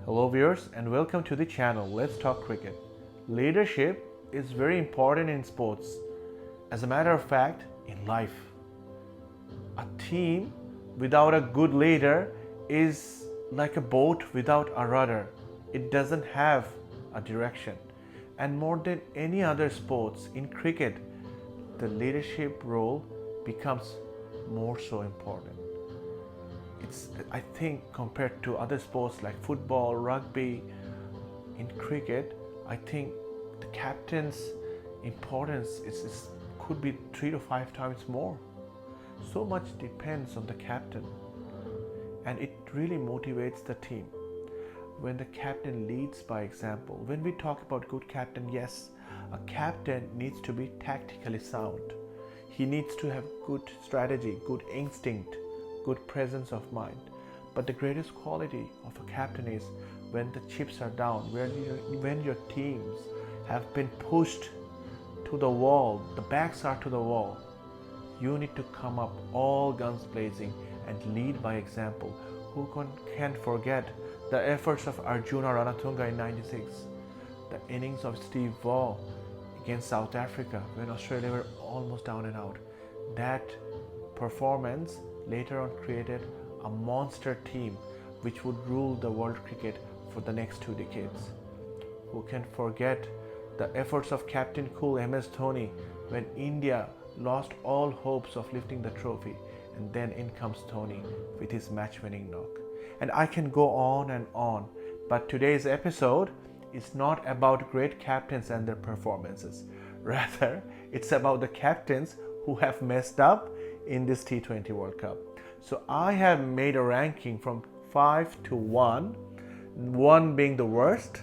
Hello viewers and welcome to the channel Let's Talk Cricket. Leadership is very important in sports. As a matter of fact, in life. A team without a good leader is like a boat without a rudder. It doesn't have a direction. And more than any other sports, in cricket, the leadership role becomes more so important. I think compared to other sports like football, rugby, in cricket, I think the captain's importance could be 3 to 5 times more. So much depends on the captain, and it really motivates the team. When the captain leads by example, when we talk about good captain, yes, a captain needs to be tactically sound. He needs to have good strategy, good instinct, good presence of mind. But the greatest quality of a captain is when the chips are down, when your teams have been pushed to the wall, the backs are to the wall, you need to come up all guns blazing and lead by example. Who can forget the efforts of Arjuna Ranatunga in '96, the innings of Steve Waugh against South Africa when Australia were almost down and out. That performance later on created a monster team which would rule the world cricket for the next 2 decades. Who can forget the efforts of Captain Cool MS Dhoni when India lost all hopes of lifting the trophy, and then in comes Dhoni with his match-winning knock. And I can go on, but today's episode is not about great captains and their performances. Rather, it's about the captains who have messed up in this T20 World Cup. So I have made a ranking from 5 to 1, 1 being the worst,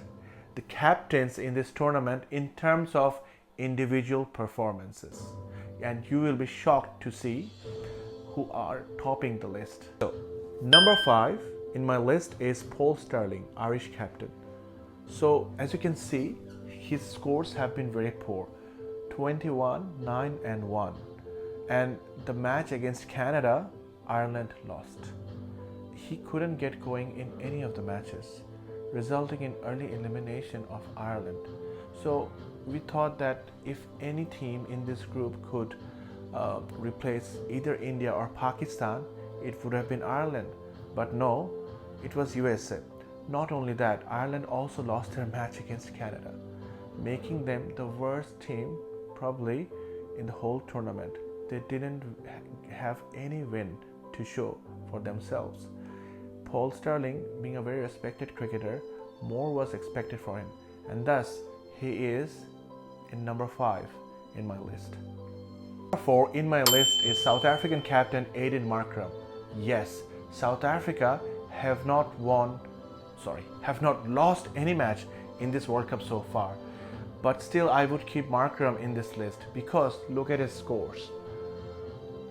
the captains in this tournament in terms of individual performances. And you will be shocked to see who are topping the list. So, number 5 in my list is Paul Stirling, Irish captain. So as you can see, his scores have been very poor. 21, 9 and 1. And the match against Canada, Ireland lost. He couldn't get going in any of the matches, resulting in early elimination of Ireland. So we thought that if any team in this group could replace either India or Pakistan, it would have been Ireland. But no, it was USA. Not only that, Ireland also lost their match against Canada, making them the worst team probably in the whole tournament. They didn't have any win to show for themselves. Paul Stirling, being a very respected cricketer, more was expected for him, and thus he is in number 5 in my list. Number 4 in my list is South African captain Aiden Markram. Yes, South Africa have not lost any match in this World Cup so far. But still I would keep Markram in this list because look at his scores.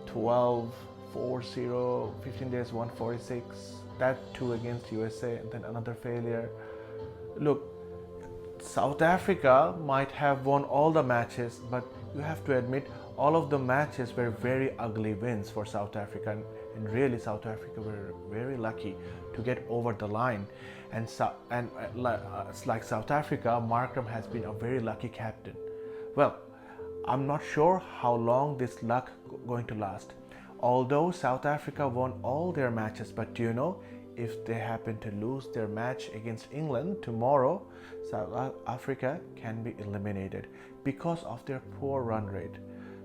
12, 4-0, 15 days, 146, that 2 against USA, and then another failure. Look, South Africa might have won all the matches, but you have to admit all of the matches were very ugly wins for South Africa, and really South Africa were very lucky to get over the line. And like South Africa, Markram has been a very lucky captain. Well, I'm not sure how long this luck going to last. Although South Africa won all their matches, but do you know, if they happen to lose their match against England tomorrow, South Africa can be eliminated because of their poor run rate.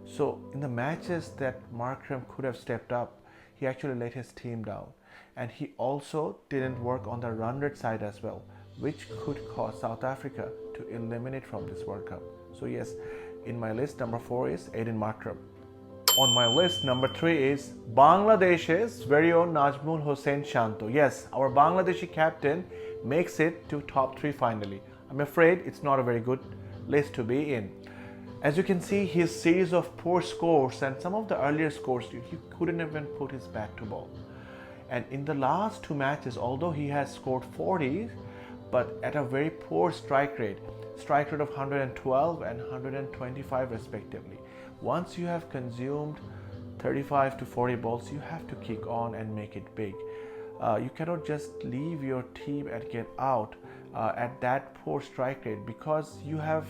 So in the matches that Markram could have stepped up, he actually let his team down. And he also didn't work on the run rate side as well, which could cause South Africa to eliminate from this World Cup. So yes, in my list, number 4 is Aiden Markram. On my list, number 3 is Bangladesh's very own Najmul Hossain Shanto. Yes, our Bangladeshi captain makes it to top 3 finally. I'm afraid it's not a very good list to be in. As you can see, his series of poor scores and some of the earlier scores, he couldn't even put his bat to ball. And in the last 2 matches, although he has scored 40, but at a very poor strike rate of 112 and 125 respectively. Once you have consumed 35 to 40 balls, you have to kick on and make it big. You cannot just leave your team and get out at that poor strike rate, because you have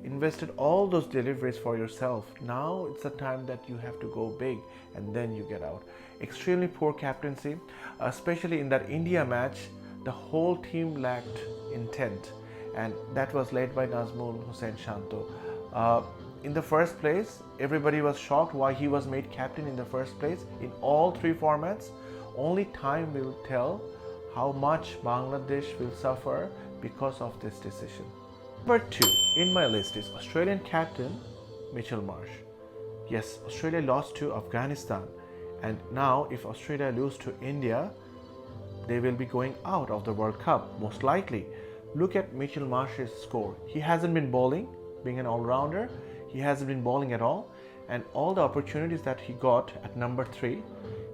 invested all those deliveries for yourself. Now it's the time that you have to go big and then you get out. Extremely poor captaincy, especially in that India match. The whole team lacked intent, and that was led by Nazmul Hussain Shanto. In the first place, everybody was shocked why he was made captain in the first place in all three formats. Only time will tell how much Bangladesh will suffer because of this decision. Number 2 in my list is Australian captain Mitchell Marsh. Yes, Australia lost to Afghanistan, and now if Australia lose to India, they will be going out of the World Cup, most likely. Look at Mitchell Marsh's score. He hasn't been bowling, being an all-rounder. He hasn't been bowling at all. And all the opportunities that he got at number 3,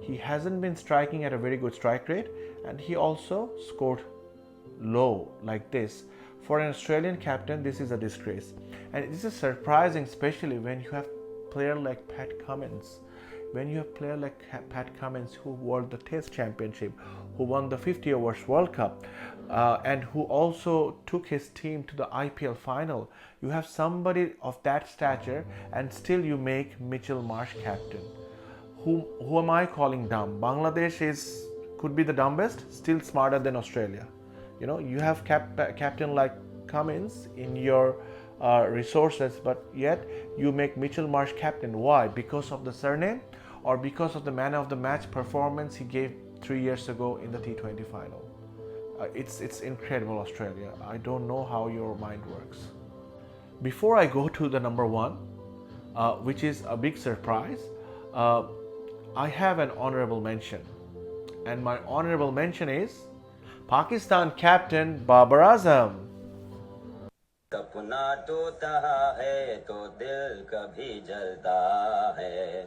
he hasn't been striking at a very good strike rate. And he also scored low like this. For an Australian captain, this is a disgrace. And this is surprising, especially when you have player like Pat Cummins. When you have a player like Pat Cummins, who won the Test Championship, who won the 50 overs World Cup, and who also took his team to the IPL final, you have somebody of that stature, and still you make Mitchell Marsh captain. Who am I calling dumb? Bangladesh could be the dumbest, still smarter than Australia. You know, you have captain like Cummins in your resources, but yet you make Mitchell Marsh captain. Why? Because of the surname, or because of the man of the match performance he gave 3 years ago in the T20 final? It's incredible, Australia. I don't know how your mind works. Before I go to the number 1, which is a big surprise, I have an honorable mention, and my honorable mention is Pakistan captain Babar Azam. सपना टूटा है तो दिल कभी जलता है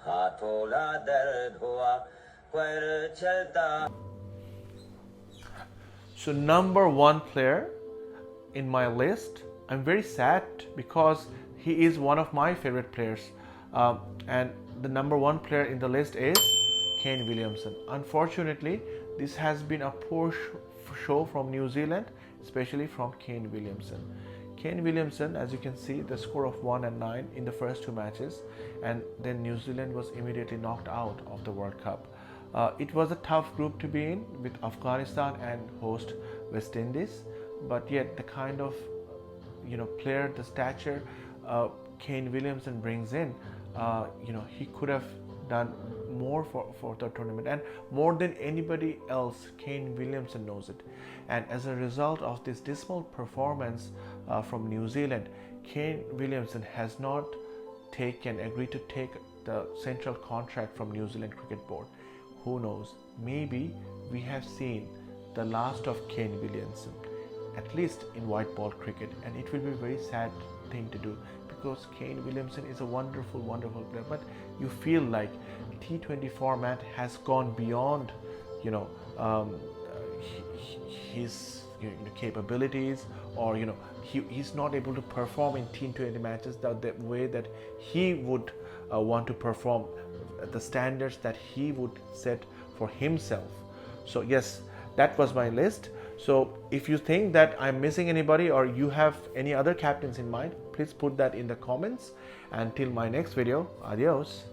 हाथ थोड़ा दर्द हुआ पर चलता. So number 1 player in my list, I'm very sad because he is one of my favorite players, and the number 1 player in the list is Kane Williamson. Unfortunately, this has been a poor show from New Zealand, especially from Kane Williamson. Kane Williamson, as you can see, the score of 1 and 9 in the first 2 matches, and then New Zealand was immediately knocked out of the World Cup. It was a tough group to be in, with Afghanistan and host West Indies, but yet the kind of player, the stature Kane Williamson brings in, he could have done more for the tournament, and more than anybody else, Kane Williamson knows it. And as a result of this dismal performance from New Zealand, Kane Williamson has not agreed to take the central contract from New Zealand Cricket Board. Who knows, maybe we have seen the last of Kane Williamson, at least in white ball cricket, and it will be a very sad thing to do, because Kane Williamson is a wonderful player, but you feel like T20 format has gone beyond his capabilities, or he's not able to perform in T20 matches the way that he would want to perform, the standards that he would set for himself. So yes, that was my list. So if you think that I'm missing anybody, or you have any other captains in mind, please put that in the comments. Until my next video, adios.